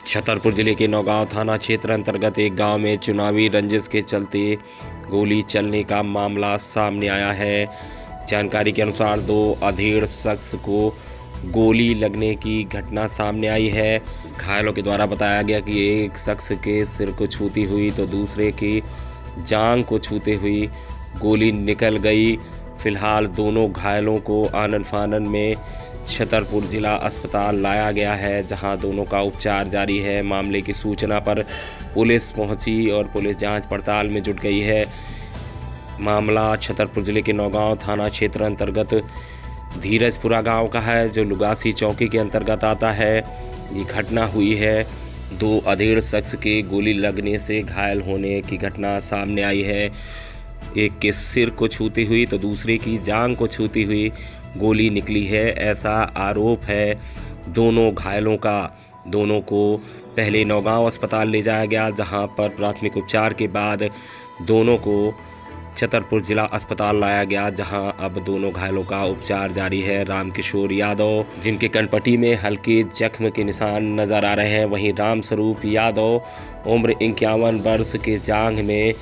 छतरपुर जिले के नौगांव थाना क्षेत्र अंतर्गत एक गांव में चुनावी रंजिश के चलते गोली चलने का मामला सामने आया है। जानकारी के अनुसार दो अधेड़ शख्स को गोली लगने की घटना सामने आई है। घायलों के द्वारा बताया गया कि एक शख्स के सिर को छूती हुई तो दूसरे की जांघ को छूते हुई गोली निकल गई। फिलहाल दोनों घायलों को आनन फानन में छतरपुर जिला अस्पताल लाया गया है, जहां दोनों का उपचार जारी है। मामले की सूचना पर पुलिस पहुंची और पुलिस जांच पड़ताल में जुट गई है। मामला छतरपुर जिले के नौगांव थाना क्षेत्र अंतर्गत धीरजपुरा गांव का है, जो लुगासी चौकी के अंतर्गत आता है। ये घटना हुई है। दो अधेड़ शख्स के गोली लगने से घायल होने की घटना सामने आई है। एक के सिर को छूती हुई तो दूसरे की जांघ को छूती हुई गोली निकली है, ऐसा आरोप है दोनों घायलों का। दोनों को पहले नौगांव अस्पताल ले जाया गया, जहां पर प्राथमिक उपचार के बाद दोनों को छतरपुर जिला अस्पताल लाया गया, जहां अब दोनों घायलों का उपचार जारी है। रामकिशोर यादव, जिनके कनपट्टी में हल्के जख्म के निशान नजर आ रहे हैं, वहीं रामस्वरूप यादव उम्र 51 वर्ष के जांघ में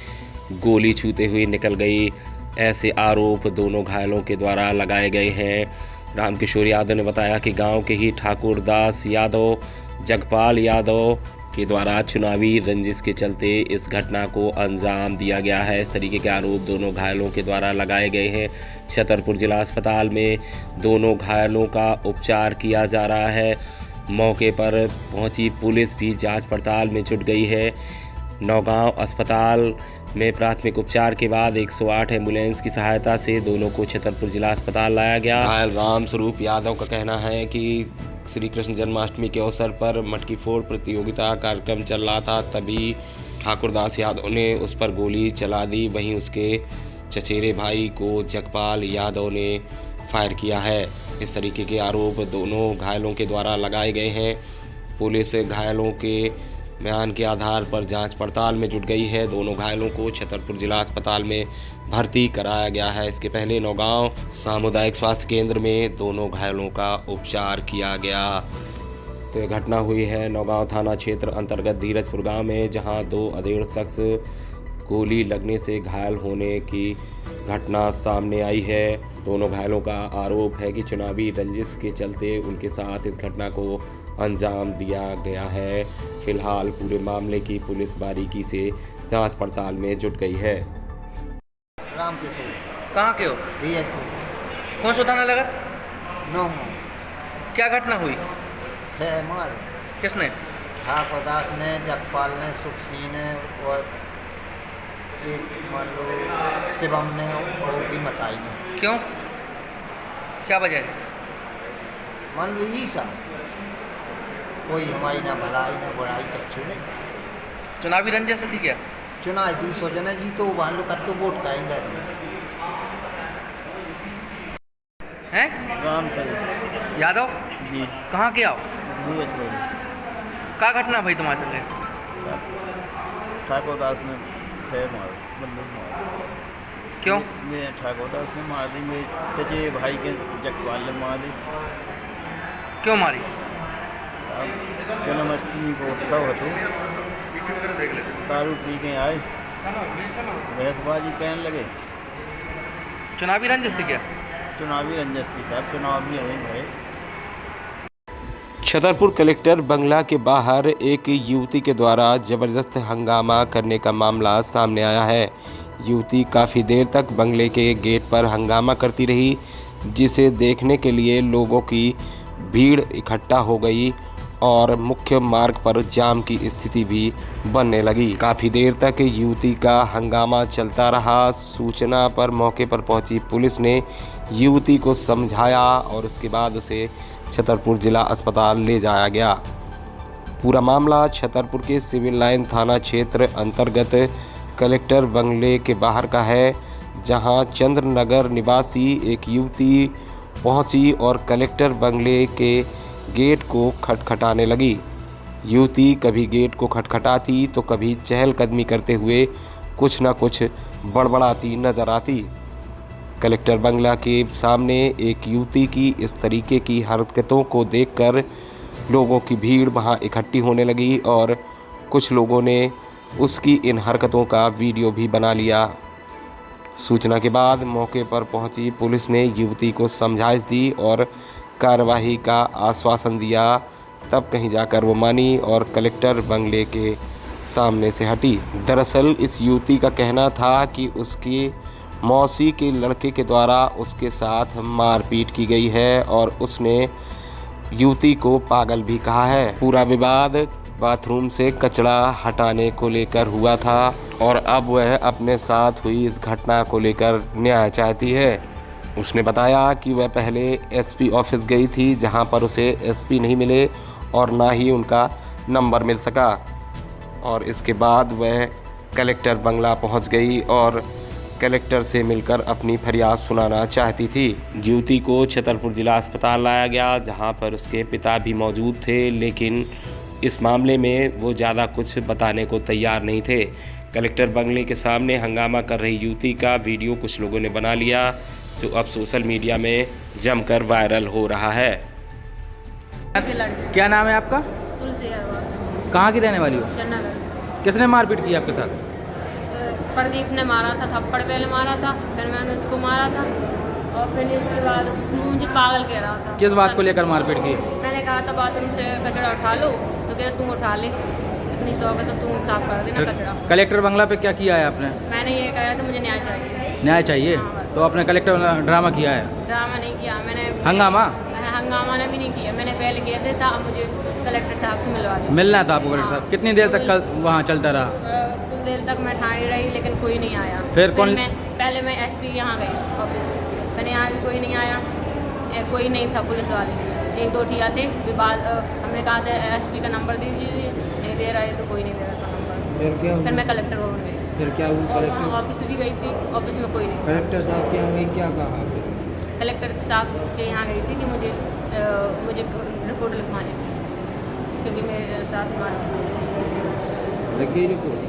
गोली छूते हुए निकल गई। ऐसे आरोप दोनों घायलों के द्वारा लगाए गए हैं। रामकिशोर यादव ने बताया कि गांव के ही ठाकुर दास यादव, जगपाल यादव के द्वारा चुनावी रंजिश के चलते इस घटना को अंजाम दिया गया है। इस तरीके के आरोप दोनों घायलों के द्वारा लगाए गए हैं। छतरपुर जिला अस्पताल में दोनों घायलों का उपचार किया जा रहा है। मौके पर पहुंची पुलिस भी जांच पड़ताल में जुट गई है। नौगांव अस्पताल में प्राथमिक उपचार के बाद 108 एम्बुलेंस की सहायता से दोनों को छतरपुर जिला अस्पताल लाया गया। घायल रामस्वरूप यादव का कहना है कि श्री कृष्ण जन्माष्टमी के अवसर पर मटकी फोड़ प्रतियोगिता कार्यक्रम चल रहा था, तभी ठाकुरदास यादव ने उस पर गोली चला दी। वहीं उसके चचेरे भाई को जगपाल यादव ने फायर किया है। इस तरीके के आरोप दोनों घायलों के द्वारा लगाए गए हैं। पुलिस घायलों के बयान के आधार पर जांच पड़ताल में जुट गई है। दोनों घायलों को छतरपुर जिला अस्पताल में भर्ती कराया गया है। इसके पहले नौगांव सामुदायिक स्वास्थ्य केंद्र में दोनों घायलों का उपचार किया गया। तो यह घटना हुई है नौगांव थाना क्षेत्र अंतर्गत धीरजपुर गांव में, जहां दो अधेड़ शख्स गोली लगने से घायल होने की घटना सामने आई है। दोनों घायलों का आरोप है कि चुनावी रंजिश के चलते उनके साथ इस घटना को अंजाम दिया गया है। फिलहाल पूरे मामले की पुलिस बारीकी से जांच पड़ताल में जुट गई है। रामकिशोर। कहाँ के हो? धीरजपुर। कौन सा थाना लगा? नौ। क्या घटना हुई? है मारे। किसने? ठाकुर दास ने, जगपाल ने, सुखसी ने और एक मान लो शिवम ने और भी मताई ने। क्यों? क्या वजह है? मान लो यही सा कोई हमारी ना भलाई ना बुराई कच्चू नहीं। चुनावी रंजिश थी क्या? चुनाव 200 जने जीतो मान लो कत्तो वोट कहेंगे तुम हैं? राम सर यादव जी। कहाँ के आओ? धीरजपुर क्या घटना भाई तुम्हारे संगे? सर ठाकुर दास ने थे बंदूक मार। क्यों? मैं ठाकुर दास ने मार दी, मेरे चचे भाई के जगपाल ने मार दी। क्यों मारी? जन्माष्टमी को उत्सव હતો, दारू पी के आए, बहसबाजी कहने लगे। चुनावी रंजिश थी क्या? चुनावी रंजिश थी साहब, चुनाव भी है भाई। छतरपुर कलेक्टर बंगला के बाहर एक युवती के द्वारा जबरदस्त हंगामा करने का मामला सामने आया है। युवती काफ़ी देर तक बंगले के गेट पर हंगामा करती रही, जिसे देखने के लिए लोगों की भीड़ इकट्ठा हो गई और मुख्य मार्ग पर जाम की स्थिति भी बनने लगी। काफ़ी देर तक युवती का हंगामा चलता रहा। सूचना पर मौके पर पहुंची पुलिस ने युवती को समझाया और उसके बाद उसे छतरपुर जिला अस्पताल ले जाया गया। पूरा मामला छतरपुर के सिविल लाइन थाना क्षेत्र अंतर्गत कलेक्टर बंगले के बाहर का है, जहां चंद्रनगर निवासी एक युवती पहुंची और कलेक्टर बंगले के गेट को खटखटाने लगी। युवती कभी गेट को खटखटाती तो कभी चहलकदमी करते हुए कुछ न कुछ बड़बड़ाती नजर आती। कलेक्टर बंगला के सामने एक युवती की इस तरीके की हरकतों को देखकर लोगों की भीड़ वहां इकट्ठी होने लगी और कुछ लोगों ने उसकी इन हरकतों का वीडियो भी बना लिया। सूचना के बाद मौके पर पहुंची पुलिस ने युवती को समझाइश दी और कार्रवाई का आश्वासन दिया। तब कहीं जाकर वो मानी और कलेक्टर बंगले के सामने से हटी। दरअसल इस युवती का कहना था कि उसकी मौसी के लड़के के द्वारा उसके साथ मारपीट की गई है और उसने युवती को पागल भी कहा है। पूरा विवाद बाथरूम से कचरा हटाने को लेकर हुआ था और अब वह अपने साथ हुई इस घटना को लेकर न्याय चाहती है। उसने बताया कि वह पहले एसपी ऑफिस गई थी, जहां पर उसे एसपी नहीं मिले और ना ही उनका नंबर मिल सका, और इसके बाद वह कलेक्टर बंगला पहुंच गई और कलेक्टर से मिलकर अपनी फरियाद सुनाना चाहती थी। युवती को छतरपुर जिला अस्पताल लाया गया, जहां पर उसके पिता भी मौजूद थे, लेकिन इस मामले में वो ज़्यादा कुछ बताने को तैयार नहीं थे। कलेक्टर बंगले के सामने हंगामा कर रही युवती का वीडियो कुछ लोगों ने बना लिया, जो अब सोशल मीडिया में जमकर वायरल हो रहा है। क्या नाम है आपका? तुलसी अग्रवाल, कहाँ की रहने वाली हो? जननगर। किसने मारपीट की आपके साथ? प्रदीप ने मारा था, थप्पड़ पहले मारा था, फिर मैंने उसको मारा था और फिर इसके बाद मुझे पागल कह रहा था। किस बात को लेकर मारपीट की? मैंने कहा था बाथरूम से कचरा उठा लो, तो कह तुम उठा ले, इतनी शौक है तो तुम साफ कर देना कचरा। कलेक्टर बंगला पे क्या किया है आपने? मैंने ये कहा था मुझे न्याय चाहिए। न्याय चाहिए? हाँ, बस। तो आपने कलेक्टर ड्रामा किया है? ड्रामा नहीं किया मैंने। हंगामा? हंगामा ने भी नहीं किया, मैंने पहले कहते था मुझे कलेक्टर साहब से मिलवा दो। मिलना था आपको कलेक्टर साहब? कितनी देर तक वहाँ चलता रहा? कुछ देर तक मैं ठाई रही, लेकिन कोई नहीं आया। फिर कौन? पहले मैं एसपी यहाँ गई ऑफिस, मैंने यहाँ भी कोई नहीं आया, कोई नहीं था। पुलिस वाले एक दो ठिया थे, हमने कहा था एसपी का नंबर दीजिए, नहीं दे रहा है, तो कोई नहीं दे रहा था नंबर। फिर मैं कलेक्टर भवन गई। फिर क्या हुआ? कलेक्टर ऑफिस भी गई थी, ऑफिस में कोई नहीं। कलेक्टर साहब के यहाँ गई, क्या कहा? कलेक्टर साहब के यहाँ गई थी कि मुझे रिपोर्ट लिखवानी थी, क्योंकि मेरे साथ लग गई रिपोर्ट?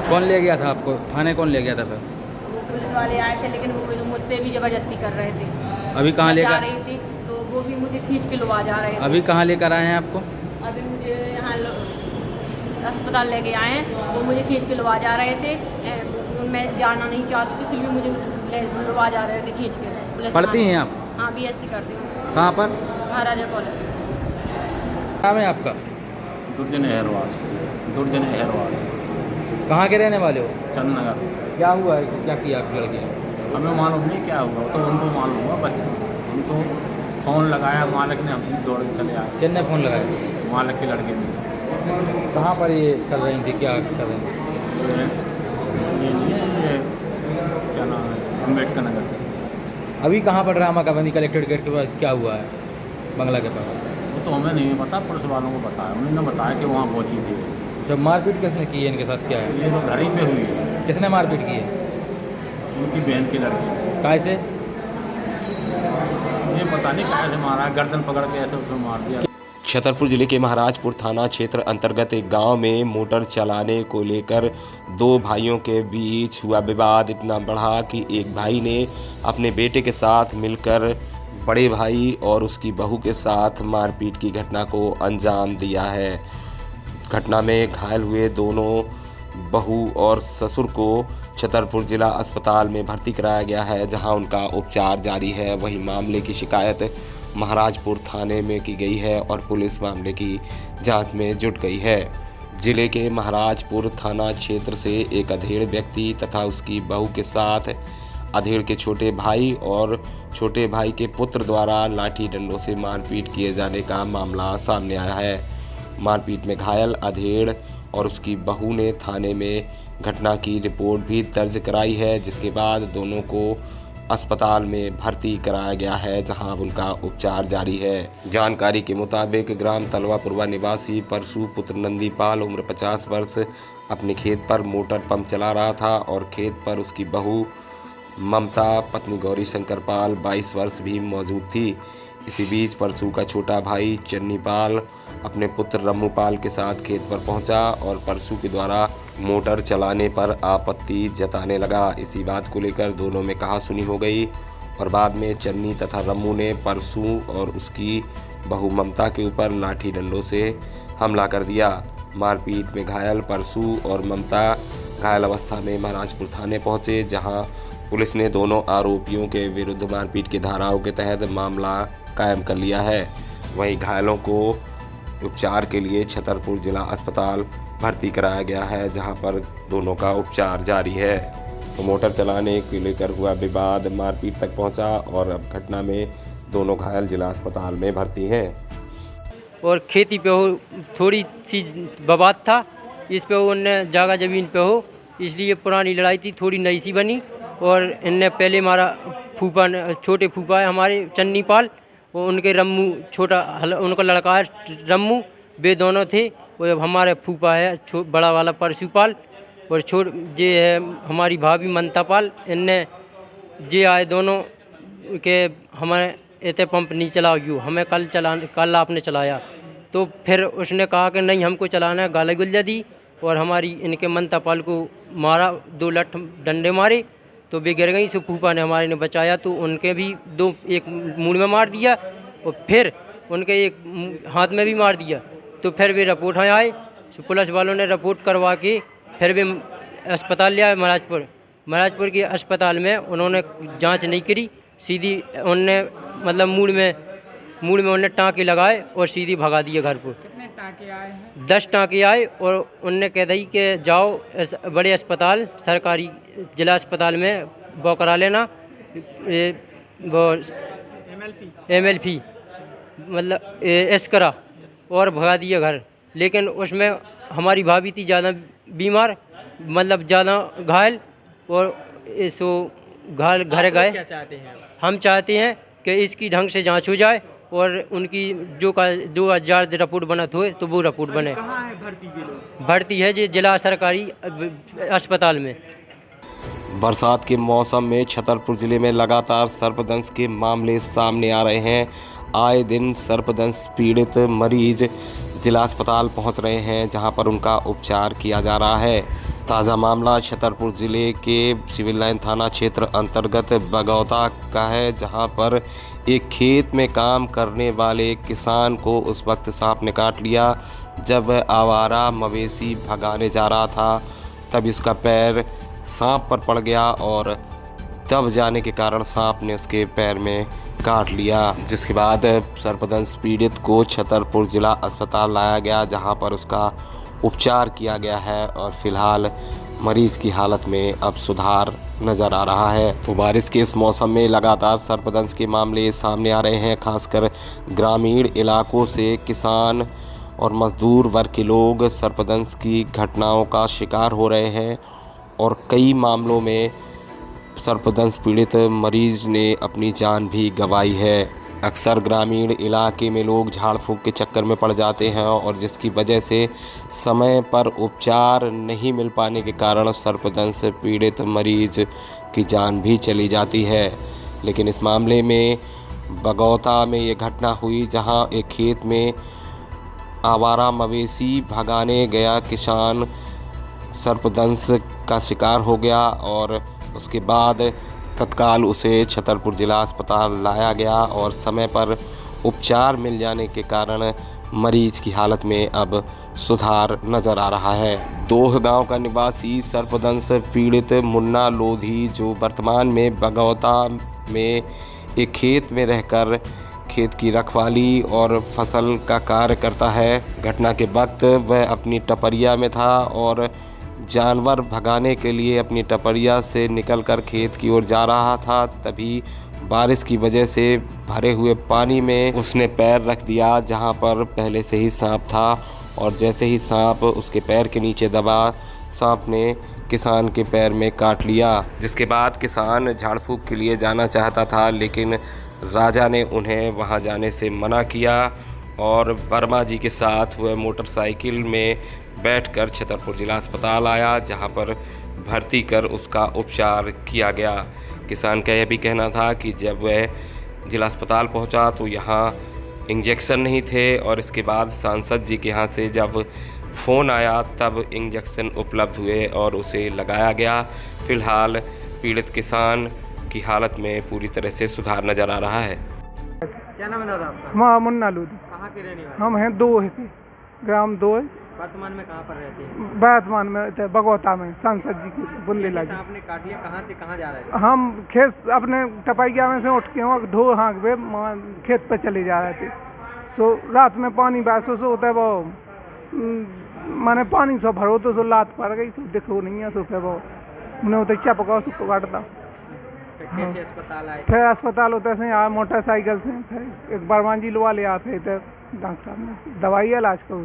कौन ले गया था आपको थाने? कौन ले गया था फिर? पुलिस वाले आए थे, लेकिन वो मुझसे भी जबरदस्ती कर रहे थे। अभी कहाँ मैं जा लेकर? रही थी तो वो भी मुझे खींच के लुआ जा रहे थे। अभी कहाँ लेकर आए हैं आपको? अभी मुझे यहाँ अस्पताल लेके आए हैं, वो मुझे खींच के लुआ जा रहे थे। मैं जाना नहीं चाहती थी, फिर भी मुझे लुआ जा रहे थे खींच के। पुलिस पढ़ती हैं आप? हाँ, BSc करती हूँ। कहाँ पर? महाराजा कॉलेज। नाम है आपका? दुर्जन अहरवाल। कहाँ के रहने वाले हो? चंदनगर। क्या हुआ है, क्या किया आपकी लड़की ने? हमें मालूम नहीं क्या हुआ, तो उनको मालूम हुआ बच्चे। हम तो फ़ोन लगाया, मालिक ने, हम दौड़ के चले आए। किसने फ़ोन लगाया? मालिक के लड़के ने। कहाँ पर ये कर रही थी, क्या कर रही थी? ये क्या नाम है, अम्बेडकर नगर। अभी कहाँ पर ड्रामा का बंदी? कलेक्ट्रेट गेट के पास क्या हुआ है बंगला के पास? वो तो हमें नहीं पता, पुलिस वालों को बताया, उन्होंने बताया कि वहाँ पहुँची थी। जब मारपीट किसने की है इनके साथ, क्या है? ये तो घर ही पे हुई है। किसने मारपीट की है? उनकी बहन की लड़की। काय से? ये पता नहीं कैसे मारा, गर्दन पकड़ के ऐसे उसमें मार दिया। छतरपुर जिले के महाराजपुर थाना क्षेत्र अंतर्गत एक गांव में मोटर चलाने को लेकर दो भाइयों के बीच हुआ विवाद इतना बढ़ा कि एक भाई ने अपने बेटे के साथ मिलकर बड़े भाई और उसकी बहू के साथ मारपीट की घटना को अंजाम दिया है। घटना में घायल हुए दोनों बहू और ससुर को छतरपुर जिला अस्पताल में भर्ती कराया गया है, जहां उनका उपचार जारी है। वहीं मामले की शिकायत महाराजपुर थाने में की गई है और पुलिस मामले की जांच में जुट गई है। जिले के महाराजपुर थाना क्षेत्र से एक अधेड़ व्यक्ति तथा उसकी बहू के साथ अधेड़ के छोटे भाई और छोटे भाई के पुत्र द्वारा लाठी डंडों से मारपीट किए जाने का मामला सामने आया है। मारपीट में घायल अधेड़ और उसकी बहू ने थाने में घटना की रिपोर्ट भी दर्ज कराई है, जिसके बाद दोनों को अस्पताल में भर्ती कराया गया है, जहां उनका उपचार जारी है। जानकारी के मुताबिक ग्राम तलवापुरवा निवासी परसू पुत्र नंदीपाल उम्र 50 वर्ष अपने खेत पर मोटर पंप चला रहा था और खेत पर उसकी बहू ममता पत्नी गौरी शंकर पाल 22 वर्ष भी मौजूद थी। इसी बीच परसू का छोटा भाई चन्नीपाल अपने पुत्र रम्मूपाल के साथ खेत पर पहुंचा और परसू के द्वारा मोटर चलाने पर आपत्ति जताने लगा। इसी बात को लेकर दोनों में कहासुनी हो गई और बाद में चन्नी तथा रम्मू ने परसू और उसकी बहू ममता के ऊपर लाठी डंडों से हमला कर दिया। मारपीट में घायल परसू और ममता घायल अवस्था में महाराजपुर थाने पहुंचे, जहां पुलिस ने दोनों आरोपियों के विरुद्ध मारपीट की धाराओं के तहत मामला कायम कर लिया है। वहीं घायलों को उपचार के लिए छतरपुर जिला अस्पताल भर्ती कराया गया है, जहां पर दोनों का उपचार जारी है। तो मोटर चलाने को लेकर हुआ विवाद मारपीट तक पहुंचा और अब घटना में दोनों घायल जिला अस्पताल में भर्ती हैं। और खेती पे हो थोड़ी सी बवाद था, इस पे उनने जगह ज़मीन पे हो, इसलिए पुरानी लड़ाई थी, थोड़ी नई सी बनी। और इनने पहले हमारा फूफा छोटे फूफा है हमारे चन्नी पाल, वो उनके रम्मू छोटा उनका लड़का है रम्मू, वे दोनों थे। वो हमारे फूफा है बड़ा वाला परसू पाल, और जे है हमारी भाभी ममता पाल। इनने जे आए दोनों के हमारे इतने पंप नहीं चलाओ यू, हमें कल आपने चलाया। तो फिर उसने कहा कि नहीं हमको चलाना है, गाली गुलजा दी और हमारी इनके ममता पाल को मारा, 2 लठ डंडे मारे तो वे गिर गई। सो फूफा ने हमारे ने बचाया, तो उनके भी 2 एक मुंह में मार दिया और फिर उनके एक हाथ में भी मार दिया। तो फिर वे रिपोर्ट आए, सो पुलिस वालों ने रिपोर्ट करवा के फिर वे अस्पताल ले आए महाराजपुर के अस्पताल में। उन्होंने जांच नहीं करी, सीधी उनने मतलब मूड में उन्होंने टाँके लगाए और सीधी भगा दिए घर पर। कितने टाँके आए हैं? 10 टाँके आए और उनने कह दी कि जाओ बड़े अस्पताल सरकारी जिला अस्पताल में वो करा लेना, वो MLP मतलब एस्करा, और भगा दिए घर। लेकिन उसमें हमारी भाभी थी ज़्यादा बीमार, मतलब ज़्यादा घायल, और सो घर गए। क्या चाहते हैं? हम चाहते हैं कि इसकी ढंग से जांच हो जाए और उनकी जो 2000 रिपोर्ट बनत हो तो वो रिपोर्ट बने। कहाँ है भर्ती के लोग? भर्ती है जी जिला सरकारी अस्पताल में। बरसात के मौसम में छतरपुर जिले में लगातार सर्पदंश के मामले सामने आ रहे हैं। आए दिन सर्पदंश पीड़ित मरीज जिला अस्पताल पहुंच रहे हैं, जहां पर उनका उपचार किया जा रहा है। ताज़ा मामला छतरपुर जिले के सिविल लाइन थाना क्षेत्र अंतर्गत बगौता का है, जहां पर एक खेत में काम करने वाले किसान को उस वक्त सांप ने काट लिया जब आवारा मवेशी भगाने जा रहा था। तब उसका पैर सांप पर पड़ गया और दब जाने के कारण सांप ने उसके पैर में काट लिया, जिसके बाद सर्पदंश पीड़ित को छतरपुर जिला अस्पताल लाया गया, जहां पर उसका उपचार किया गया है और फिलहाल मरीज की हालत में अब सुधार नज़र आ रहा है। तो बारिश के इस मौसम में लगातार सर्पदंश के मामले सामने आ रहे हैं। खासकर ग्रामीण इलाकों से किसान और मजदूर वर्ग के लोग सर्पदंश की घटनाओं का शिकार हो रहे हैं और कई मामलों में सर्पदंश पीड़ित मरीज ने अपनी जान भी गंवाई है। अक्सर ग्रामीण इलाके में लोग झाड़ फूंक के चक्कर में पड़ जाते हैं और जिसकी वजह से समय पर उपचार नहीं मिल पाने के कारण सर्पदंश पीड़ित मरीज की जान भी चली जाती है। लेकिन इस मामले में बगौता में ये घटना हुई, जहां एक खेत में आवारा मवेशी भगाने गया किसान सर्पदंश का शिकार हो गया और उसके बाद तत्काल उसे छतरपुर जिला अस्पताल लाया गया और समय पर उपचार मिल जाने के कारण मरीज की हालत में अब सुधार नज़र आ रहा है। दोह गांव का निवासी सर्पदंश पीड़ित मुन्ना लोधी, जो वर्तमान में बगौता में एक खेत में रहकर खेत की रखवाली और फसल का कार्य करता है, घटना के वक्त वह अपनी टपरिया में था और जानवर भगाने के लिए अपनी टपरिया से निकलकर खेत की ओर जा रहा था। तभी बारिश की वजह से भरे हुए पानी में उसने पैर रख दिया, जहां पर पहले से ही सांप था, और जैसे ही सांप उसके पैर के नीचे दबा, सांप ने किसान के पैर में काट लिया। जिसके बाद किसान झाड़ फूंक के लिए जाना चाहता था, लेकिन राजा ने उन्हें वहां जाने से मना किया और वर्मा जी के साथ वह मोटरसाइकिल में बैठकर छतरपुर जिला अस्पताल आया, जहां पर भर्ती कर उसका उपचार किया गया। किसान का यह भी कहना था कि जब वह जिला अस्पताल पहुंचा तो यहां इंजेक्शन नहीं थे और इसके बाद सांसद जी के यहाँ से जब फ़ोन आया तब इंजेक्शन उपलब्ध हुए और उसे लगाया गया। फ़िलहाल पीड़ित किसान की हालत में पूरी तरह से सुधार नज़र आ रहा है। क्या नाम है दादा आपका? हमारा मुन्ना लोधी। कहाँ के रहने वाले? हम हैं दो है के ग्राम दो है। वर्तमान में कहाँ पर रहते हैं? वर्तमान में थे बगौता में सांसद जी के बुंदे जैसे लगे। आपने काट लिया, कहाँ से कहाँ जा रहे थे? हम खेत अपने टपाइया में से उठ के वहाँ ढो हाँक पे खेत पे चले जा रहे थे। सो रात में पानी बासो सो होता है वो माने पानी सो भरो तो सो लात पड़ गई सो देखो नहीं है सो पे वो उन्हें होता इच्छा पकाओ सो काटता। कैसे अस्पताल आए? फिर अस्पताल होता से आया मोटरसाइकिल से, फिर एक बरमान जी लवा ले आ, फिर डॉक्टर साहब ने दवाई इलाज करो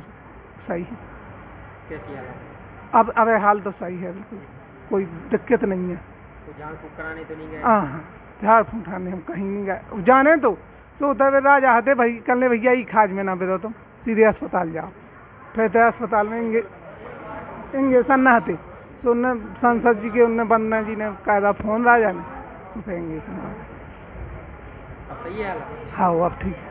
सही है। कैसी हालत? अब हाल तो सही है, बिल्कुल कोई दिक्कत नहीं है। तो झाड़ फूक कराने तो नहीं गए? हाँ झाड़ फूक कराने हम कहीं नहीं गए। जाने तो होता है राजा हते भाई कल भैया ही खाज में ना बेदो तुम सीधे अस्पताल जाओ। फिर तो अस्पताल में इंगेशन न हते सो उनने सांसद जी के उनने बंदना जी ने कायदा फोन राजा ने सो फिर इंगेशन आ गए। अब सही है हालत? हाँ अब ठीक है।